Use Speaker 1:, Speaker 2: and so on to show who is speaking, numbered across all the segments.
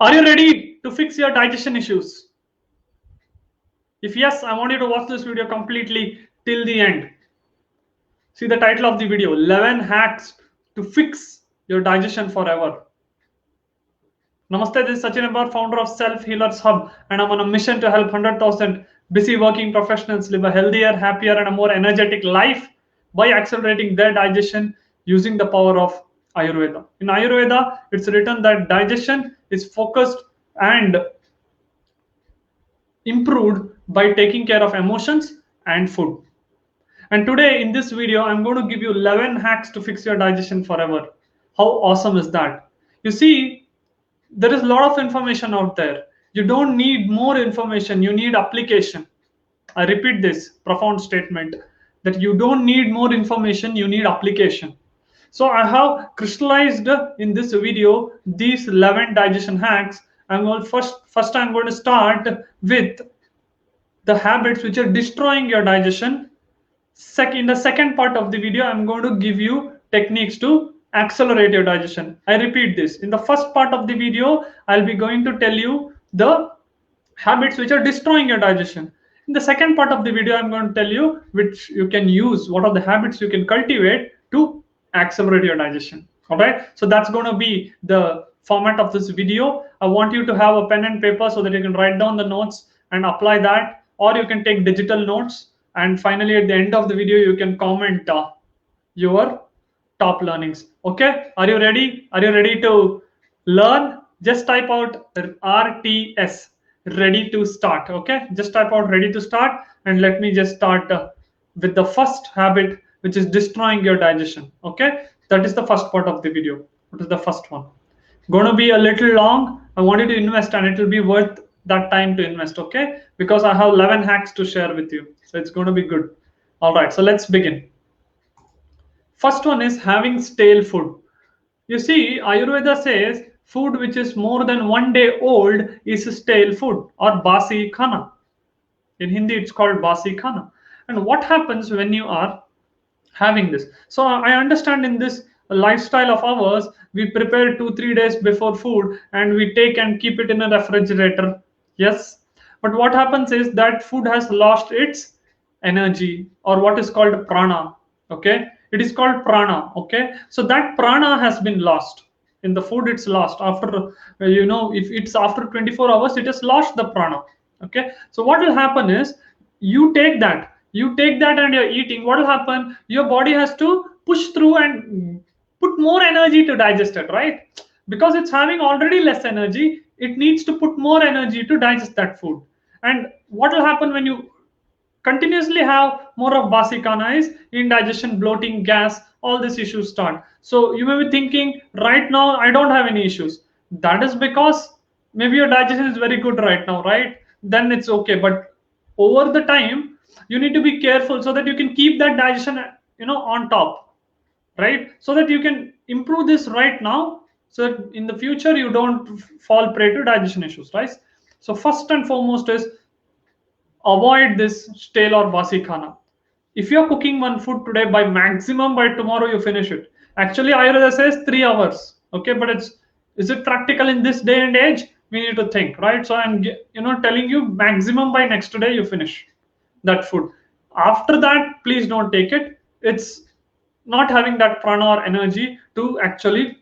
Speaker 1: Are you ready to fix your digestion issues? If yes, I want you to watch this video completely till the end. See the title of the video, 11 hacks to fix your digestion forever. Namaste, this is Sachin Ambar, founder of Self Healers Hub, and I'm on a mission to help 100,000 busy working professionals live a healthier, happier, and a more energetic life by accelerating their digestion using the power of Ayurveda. In Ayurveda, it's written that digestion is focused and improved by taking care of emotions and food. And today in this video, I'm going to give you 11 hacks to fix your digestion forever. How awesome is that? You see, there is a lot of information out there. You don't need more information, you need application. I repeat this profound statement that you don't need more information, you need application. So I have crystallized in this video these 11 digestion hacks. First I'm going to start with the habits which are destroying your digestion. In the second part of the video, I'm going to give you techniques to accelerate your digestion. I repeat this. In the first part of the video, I'll be going to tell you the habits which are destroying your digestion. In the second part of the video, I'm going to tell you which you can use, what are the habits you can cultivate to accelerate your digestion. All right. So that's going to be the format of this video. I want you to have a pen and paper so that you can write down the notes and apply that, or you can take digital notes. And finally, at the end of the video, you can comment your top learnings. Okay. Are you ready? Are you ready to learn? Just type out RTS, ready to start. Okay, just type out ready to start, and let me just start with the first habit, which is destroying your digestion. Okay, that is the first part of the video. What is the first one? Going to be a little long. I want you to invest, and it will be worth that time to invest. Okay, because I have 11 hacks to share with you, so it's going to be good. All right, so let's begin. First one is having stale food. You see, Ayurveda says food which is more than 1 day old is stale food or basi khana. In Hindi, it's called basi khana. And what happens when you are having this? So I understand in this lifestyle of ours, we prepare 2-3 days before food and we take and keep it in a refrigerator. Yes. But what happens is that food has lost its energy, or what is called prana. Okay, it is called prana. Okay, so that prana has been lost in the food. It's lost after if it's after 24 hours, it has lost the prana. Okay, so what will happen is you take that and you're eating. What will happen? Your body has to push through and put more energy to digest it, right? Because it's having already less energy, it needs to put more energy to digest that food. And what will happen when you continuously have more of basi khana is indigestion, bloating, gas, all these issues start. So you may be thinking, right now I don't have any issues. That is because maybe your digestion is very good right now, right? Then it's okay. But over the time, you need to be careful so that you can keep that digestion, on top, right? So that you can improve this right now, so that in the future you don't fall prey to digestion issues, right? So first and foremost is avoid this stale or basi khana. If you're cooking one food today, by maximum by tomorrow you finish it. Actually, Ayurveda says 3 hours. Okay, but is it practical in this day and age? We need to think, right? So I'm telling you maximum by next day you finish that food. After that, please don't take it. It's not having that prana or energy to actually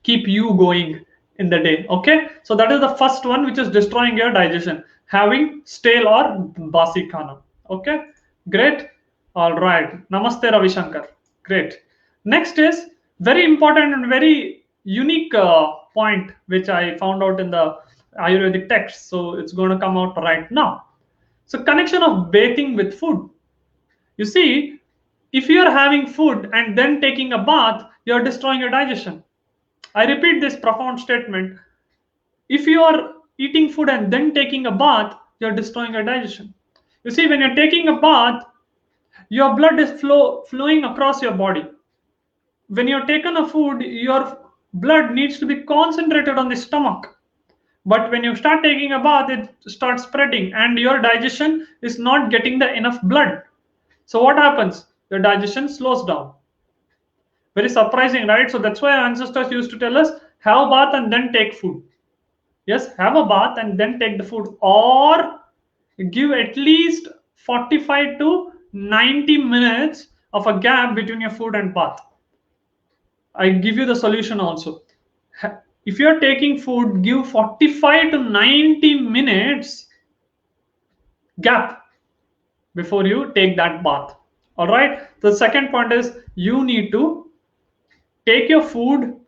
Speaker 1: keep you going in the day. Okay, so that is the first one, which is destroying your digestion, having stale or basi khana. Okay, great. All right, namaste Ravi Shankar. Great. Next is very important and very unique point which I found out in the Ayurvedic text, so it's going to come out right now. So connection of bathing with food. You see, if you are having food and then taking a bath, you are destroying your digestion. I repeat this profound statement. If you are eating food and then taking a bath, you're destroying your digestion. You see, when you're taking a bath, your blood is flowing across your body. When you're taken a food, your blood needs to be concentrated on the stomach. But when you start taking a bath, it starts spreading and your digestion is not getting the enough blood. So what happens? Your digestion slows down. Very surprising, right? So that's why our ancestors used to tell us, have a bath and then take food. Yes, have a bath and then take the food, or give at least 45 to 90 minutes of a gap between your food and bath. I give you the solution also. If you're taking food, give 45 to 90 minutes gap before you take that bath. All right. The second point is you need to take your food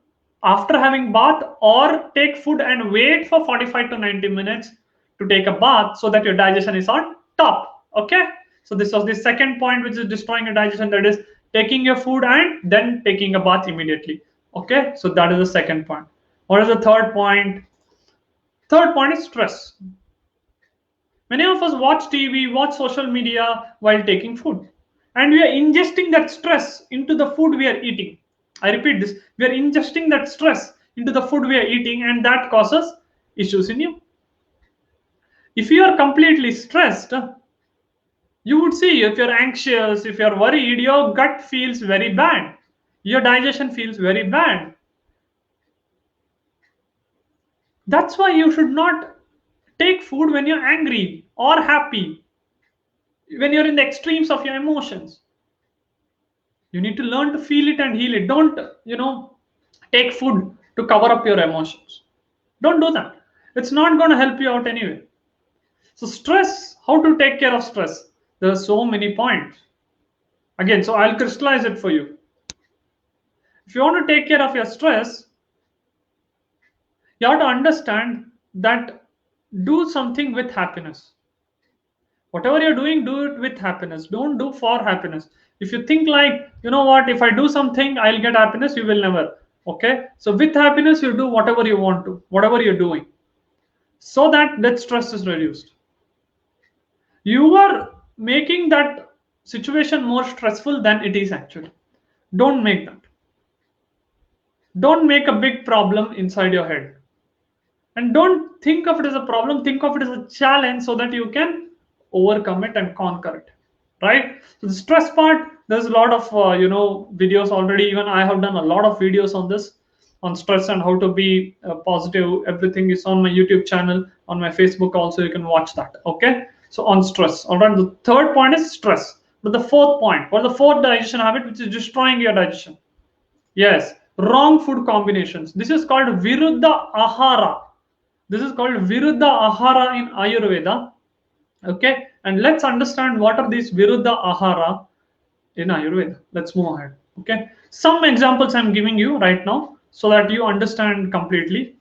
Speaker 1: after having bath, or take food and wait for 45 to 90 minutes to take a bath so that your digestion is on top. Okay. So this was the second point which is destroying your digestion, that is taking your food and then taking a bath immediately. Okay. So that is the second point. What is the third point? Third point is stress. Many of us watch TV, watch social media while taking food, and we are ingesting that stress into the food we are eating. I repeat this, we are ingesting that stress into the food we are eating, and that causes issues in you. If you are completely stressed, you would see, if you're anxious, if you're worried, your gut feels very bad, your digestion feels very bad. That's why you should not take food when you're angry or happy, when you're in the extremes of your emotions. You need to learn to feel it and heal it. Don't, take food to cover up your emotions. Don't do that. It's not going to help you out anyway. So stress, how to take care of stress? There are so many points. Again, so I'll crystallize it for you. If you want to take care of your stress, you have to understand that do something with happiness. Whatever you're doing, do it with happiness. Don't do for happiness. If you think like, you know what, if I do something I'll get happiness, you will never. Okay, so with happiness you do whatever you want to, whatever you're doing, so that that stress is reduced. You are making that situation more stressful than it is actually. Don't make that. Don't make a big problem inside your head, and don't think of it as a problem, think of it as a challenge so that you can overcome it and conquer it. Right. So the stress part, there's a lot of videos already. Even I have done a lot of videos on this, on stress and how to be positive. Everything is on my YouTube channel, on my Facebook also, you can watch that. Okay, so on stress. All right, the third point is stress. But the fourth point, or the fourth digestion habit, which is destroying your digestion. Yes, wrong food combinations. This is called viruddha ahara. This is called viruddha ahara in Ayurveda. Okay, and let's understand what are these viruddha ahara in Ayurveda. Let's move ahead. Okay, some examples I'm giving you right now so that you understand completely.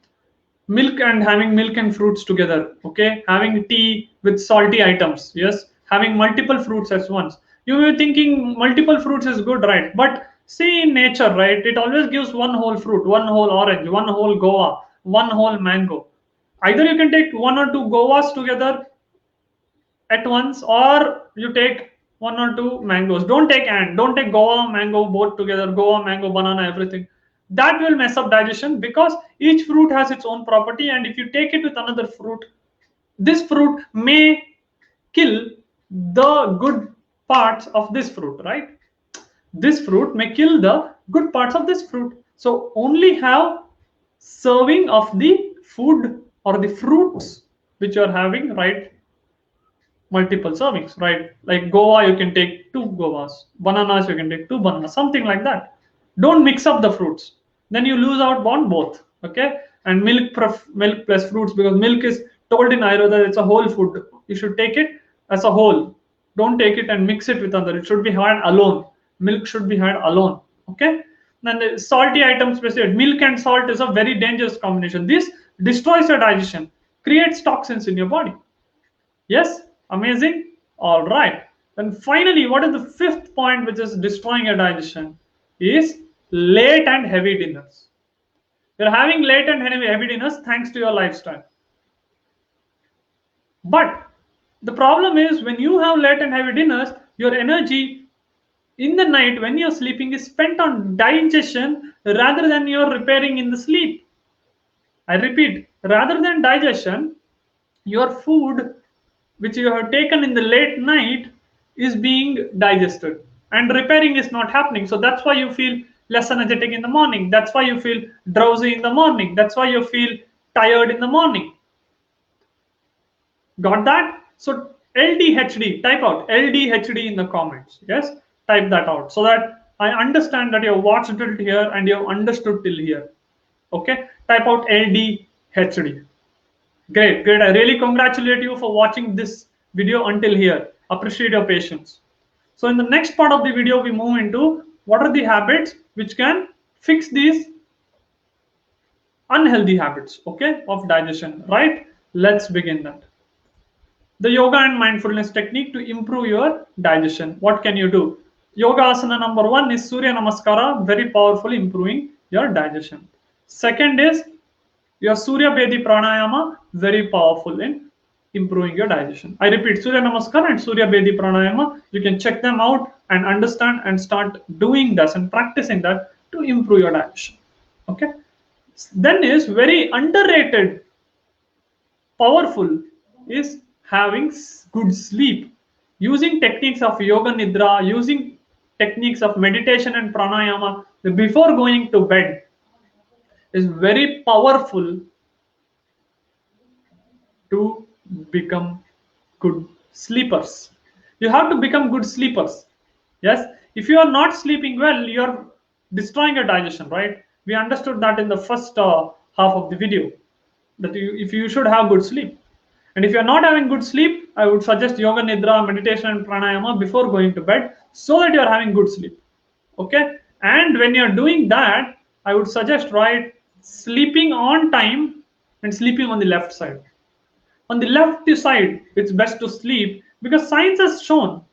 Speaker 1: Milk and having milk and fruits together. Okay, having tea with salty items. Yes, having multiple fruits at once. You may be thinking multiple fruits is good, right? But see, in nature, right, it always gives one whole fruit, one whole orange, one whole guava, one whole mango. Either you can take one or two guavas together at once, or you take one or two mangoes. Don't take don't take guava, mango both together, guava, mango, banana, everything. That will mess up digestion, because each fruit has its own property, and if you take it with another fruit, this fruit may kill the good parts of this fruit, right? This fruit may kill the good parts of this fruit. So only have serving of the food or the fruits which you are having, right? Multiple servings, right? Like guava, you can take two guavas. Bananas, you can take two bananas, something like that. Don't mix up the fruits. Then you lose out on both. Okay. And milk plus fruits, because milk is told in Ayurveda it's a whole food. You should take it as a whole. Don't take it and mix it with other. It should be had alone. Milk should be had alone. Okay. Then the salty items, especially milk and salt, is a very dangerous combination. This destroys your digestion, creates toxins in your body. Yes, amazing. All right. Then finally, what is the fifth point which is destroying your digestion? Is late and heavy dinners. You're having late and heavy dinners thanks to your lifestyle. But the problem is, when you have late and heavy dinners, your energy in the night when you're sleeping is spent on digestion rather than you're repairing in the sleep. I repeat, rather than digestion, your food which you have taken in the late night is being digested, and repairing is not happening. So that's why you feel less energetic in the morning. That's why you feel drowsy in the morning. That's why you feel tired in the morning. Got that? So LDHD, type out LDHD in the comments. Yes, type that out so that I understand that you have watched till here and you have understood till here. Okay, type out LDHD. Great, great. I really congratulate you for watching this video until here. Appreciate your patience. So in the next part of the video, we move into what are the habits which can fix these unhealthy habits, okay, of digestion, right? Let's begin that. The yoga and mindfulness technique to improve your digestion. What can you do? Yoga asana number 1 is Surya Namaskara, very powerful improving your digestion. Second is your Surya Bedi Pranayama, very powerful in improving your digestion. I repeat, Surya Namaskar and Surya Bedi Pranayama, you can check them out and understand and start doing this and practicing that to improve your digestion. Okay. Then is very underrated, powerful is having good sleep. Using techniques of yoga nidra, using techniques of meditation and pranayama before going to bed is very powerful to become good sleepers. You have to become good sleepers. Yes, if you are not sleeping well, you are destroying your digestion, right? We understood that in the first half of the video that if you should have good sleep. And if you're not having good sleep, I would suggest yoga nidra, meditation, and pranayama before going to bed so that you're having good sleep. Okay. And when you're doing that, I would suggest, right, sleeping on time and sleeping on the left side. On the left side, it's best to sleep because science has shown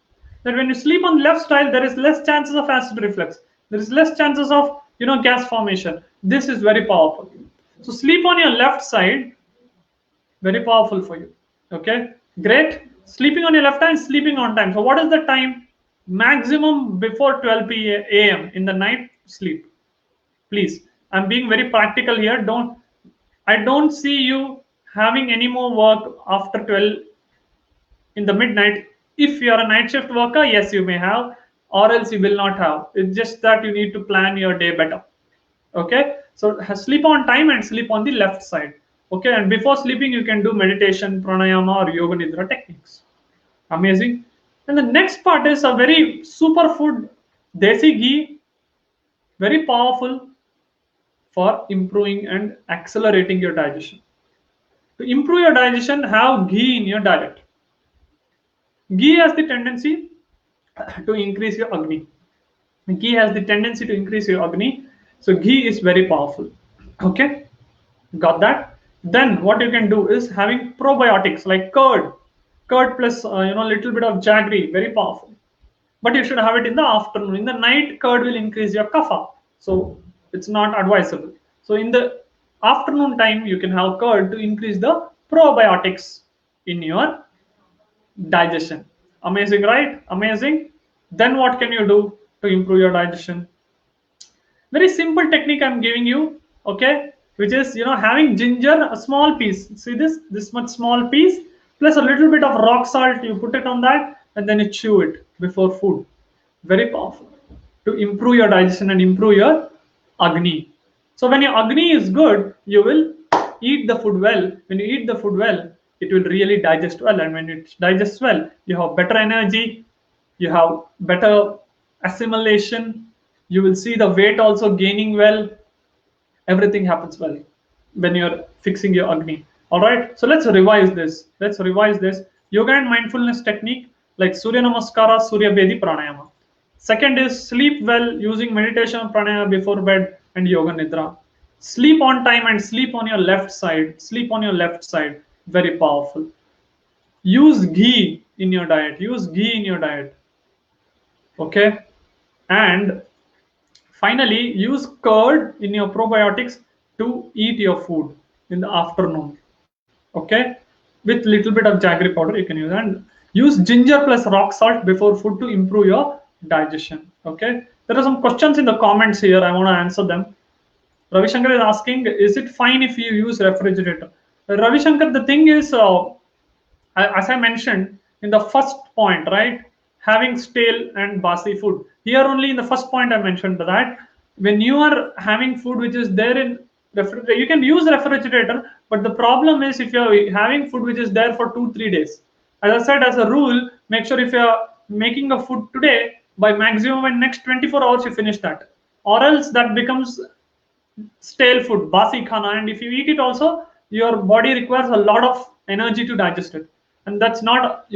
Speaker 1: that when you sleep on the left side, there is less chances of acid reflux. There is less chances of gas formation. This is very powerful. So sleep on your left side, very powerful for you. Okay, great. Sleeping on your left hand, sleeping on time. So what is the time? Maximum before 12 a.m. in the night sleep. Please, I'm being very practical here. I don't see you having any more work after 12 in the midnight. If you are a night shift worker, yes, you may have, or else you will not have. It's just that you need to plan your day better. Okay, so sleep on time and sleep on the left side. Okay, and before sleeping, you can do meditation, pranayama, or yoga nidra techniques. Amazing. And the next part is a very superfood, desi ghee, very powerful for improving and accelerating your digestion. To improve your digestion, have ghee in your diet. Ghee has the tendency to increase your agni. Ghee has the tendency to increase your agni. So ghee is very powerful. Okay, got that? Then what you can do is having probiotics like curd plus little bit of jaggery, very powerful. But you should have it in the afternoon. In the night, curd will increase your kapha, so it's not advisable. So in the afternoon time, you can have curd to increase the probiotics in your digestion. Amazing, right? Amazing. Then what can you do to improve your digestion? Very simple technique I'm giving you, okay, which is having ginger, a small piece. See this much small piece plus a little bit of rock salt. You put it on that and then you chew it before food. Very powerful to improve your digestion and improve your agni. So when your agni is good, you will eat the food well. When you eat the food well, it will really digest well, and when it digests well, you have better energy, you have better assimilation, you will see the weight also gaining well. Everything happens well when you're fixing your agni. All right, so let's revise this yoga and mindfulness technique like Surya Namaskara, Surya Bedi Pranayama. Second is sleep well using meditation pranayama before bed and yoga nidra. Sleep on time and sleep on your left side, very powerful. Use ghee in your diet. Okay, and finally, use curd in your probiotics to eat your food in the afternoon. Okay, with little bit of jaggery powder you can use, and use ginger plus rock salt before food to improve your digestion. Okay, there are some questions in the comments here. I want to answer them. Ravi Shankar is asking, is it fine if you use refrigerator? Ravi Shankar, the thing is, as I mentioned in the first point, right? Having stale and basi food. Here only in the first point I mentioned that when you are having food which is there in refrigerator, you can use refrigerator, But the problem is if you're having food which is there for 2-3 days. As I said, as a rule, make sure if you're making a food today, by maximum in next 24 hours you finish that, or else that becomes stale food, basi khana, and if you eat it also, your body requires a lot of energy to digest it, and that's not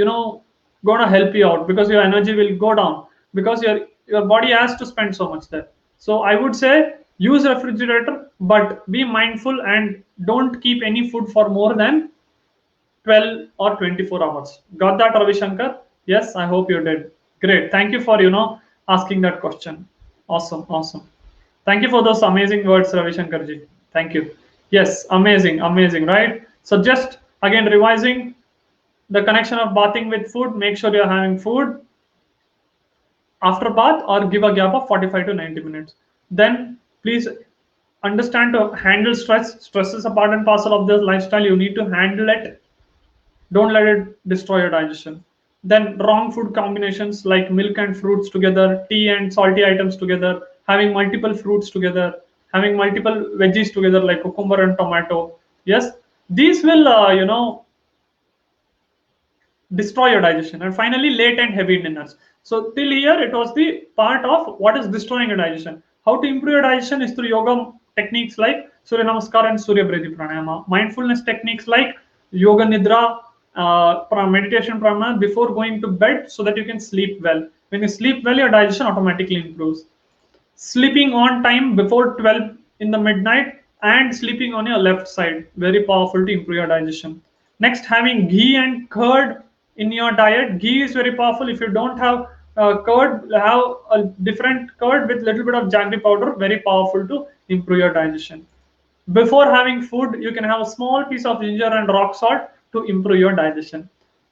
Speaker 1: gonna help you out, because your energy will go down, because your body has to spend so much there. So I would say use refrigerator, but be mindful and don't keep any food for more than 12 or 24 hours. Got that, Ravi Shankar? Yes, I hope you did. Great. Thank you for asking that question. Awesome, awesome. Thank you for those amazing words, Ravi Shankar ji. Thank you. Yes, amazing, amazing, right? So just again revising the connection of bathing with food. Make sure you're having food after bath or give a gap of 45 to 90 minutes. Then please understand to handle stress. Stress is a part and parcel of the lifestyle. You need to handle it. Don't let it destroy your digestion. Then wrong food combinations like milk and fruits together, tea and salty items together, having multiple fruits together, having multiple veggies together like cucumber and tomato. Yes, these will destroy your digestion. And finally, late and heavy dinners. So till here, it was the part of what is destroying your digestion. How to improve your digestion is through yoga techniques like Surya Namaskar and Surya Brahdi Pranayama. Mindfulness techniques like Yoga Nidra, meditation pranayama before going to bed so that you can sleep well. When you sleep well, your digestion automatically improves. Sleeping on time before 12 in the midnight and sleeping on your left side, very powerful to improve your digestion. Next, having ghee and curd in your diet. Ghee is very powerful. If you don't have curd, have a different curd with little bit of jaggery powder, very powerful to improve your digestion. Before having food, you can have a small piece of ginger and rock salt to improve your digestion.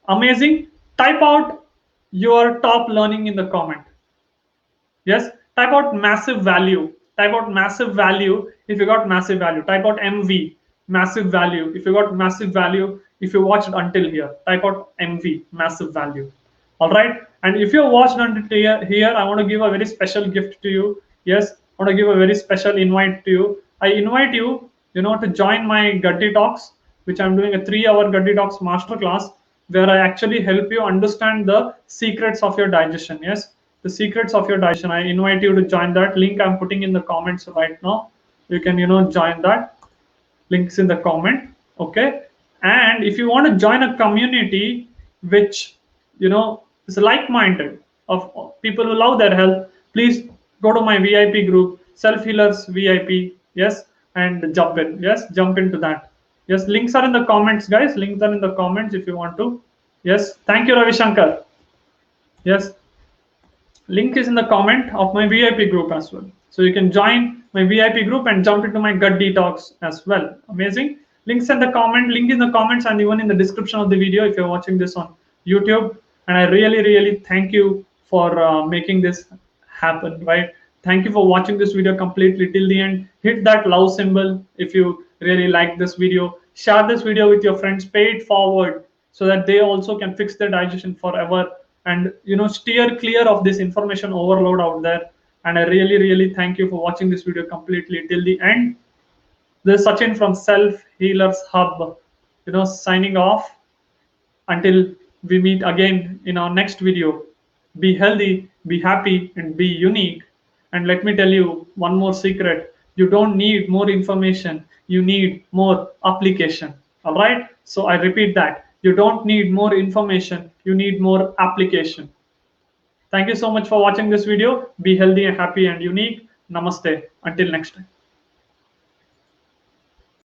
Speaker 1: Amazing. Type out your top learning in the comment. Yes, type out massive value. Type out massive value if you got massive value. Type out MV, massive value. If you got massive value, if you watched until here, type out MV, massive value. All right. And if you watched until here, I want to give a very special gift to you. Yes, I want to give a very special invite to you. I invite you, to join my Gatti Talks, which I'm doing a 3-hour Gatti Talks masterclass, where I actually help you understand the secrets of your digestion. Yes, the secrets of your digestion. I invite you to join that. Link I'm putting in the comments right now. You can, join that. Links in the comment. Okay. And if you want to join a community which, is like-minded of people who love their health, please go to my VIP group, Self Healers VIP. Yes. And jump in. Yes. Jump into that. Yes. Links are in the comments, guys. Links are in the comments if you want to. Yes. Thank you, Ravi Shankar. Yes. Link is in the comment of my VIP group as well. So you can join my VIP group and jump into my gut detox as well. Amazing. Links in the comment, link in the comments, and even in the description of the video if you're watching this on YouTube. And I really, really thank you for making this happen, right? Thank you for watching this video completely till the end. Hit that love symbol if you really like this video. Share this video with your friends, pay it forward so that they also can fix their digestion forever, and steer clear of this information overload out there. And I really, really thank you for watching this video completely till the end. This is Sachin from Self Healers Hub, signing off until we meet again in our next video. Be healthy, be happy, and be unique. And let me tell you one more secret. You don't need more information, you need more application. All right. So I repeat that. You don't need more information, you need more application. Thank you so much for watching this video. Be healthy and happy and unique. Namaste. Until next time.